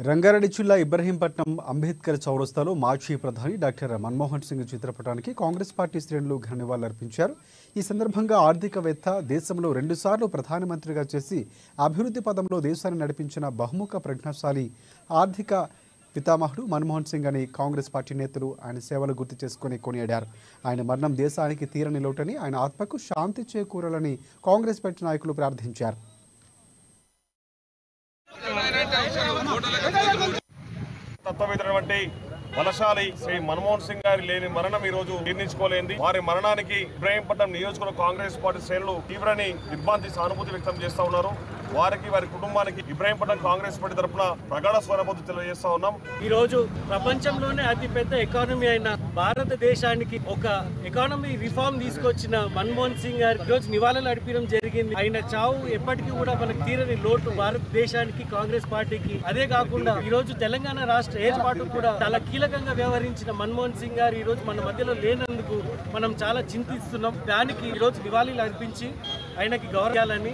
రంగారెడ్డి జిల్లా ఇబ్రహీంపట్నం అంబేద్కర్ చౌరస్తాలో మాజీ ప్రధాని డాక్టర్ మన్మోహన్ సింగ్ చిత్రపటానికి కాంగ్రెస్ పార్టీ శ్రేణులు ఘన నివాళులర్పించారు. ఈ సందర్భంగా ఆర్థికవేత్త, దేశంలో 2 సార్లు ప్రధానమంత్రిగా చేసి అభివృద్ధి పదంలో దేశాన్ని నడిపించిన బహుముఖ ప్రజ్ఞాశాలి ఆర్థిక పితామహుడు మన్మోహన్ సింగ్ అని కాంగ్రెస్ పార్టీ నేతలు ఆయన సేవలు గుర్తు చేసుకుని కొనియాడారు. ఆయన మరణం దేశానికి తీరని లోటని, ఆయన ఆత్మకు శాంతి చేకూరాలని కాంగ్రెస్ పార్టీ నాయకులు ప్రార్థించారు. తత్వవేత్తటువంటి బలశాలి శ్రీ మన్మోహన్ సింగ్ గారి లేని మరణం ఈ రోజు జీర్ణించుకోలేంది. వారి మరణానికి ఇబ్రహీంపట్నం నియోజకవర్గ కాంగ్రెస్ పార్టీ శ్రేణులు తీవ్రని దిగ్భ్రాంతి సానుభూతి వ్యక్తం చేస్తా ఉన్నారు. వారికి, వారి కుటుంబానికి ఇబ్రహీంపట్నం కాంగ్రెస్ పార్టీ తరఫున ప్రగాఢ స్వరబోధి తెలియజేస్తా ఉన్నాం. ఈ రోజు ప్రపంచంలోనే అతి పెద్ద ఎకానమీ అయిన భారతదేశానికి ఒక ఎకానమీ రిఫార్మ్ తీసుకొచ్చిన మన్మోహన్ సింగ్ గారి రోజు నివాళులు అర్పించడం జరిగింది. ఆయన చావు ఎప్పటికీ కూడా మనకు తీరని లోటు భారతదేశానికి, కాంగ్రెస్ పార్టీకి. అదే కాకుండా ఈ రోజు తెలంగాణ రాష్ట్ర ఏర్పాటు కూడా చాలా కీలకంగా వ్యవహరించిన మన్మోహన్ సింగ్ గారు ఈ రోజు మన మధ్యలో లేనందుకు మనం చాలా చింతిస్తున్నాం. దానికి ఈ రోజు నివాళులు అర్పించి ఆయనకి గౌరవాలని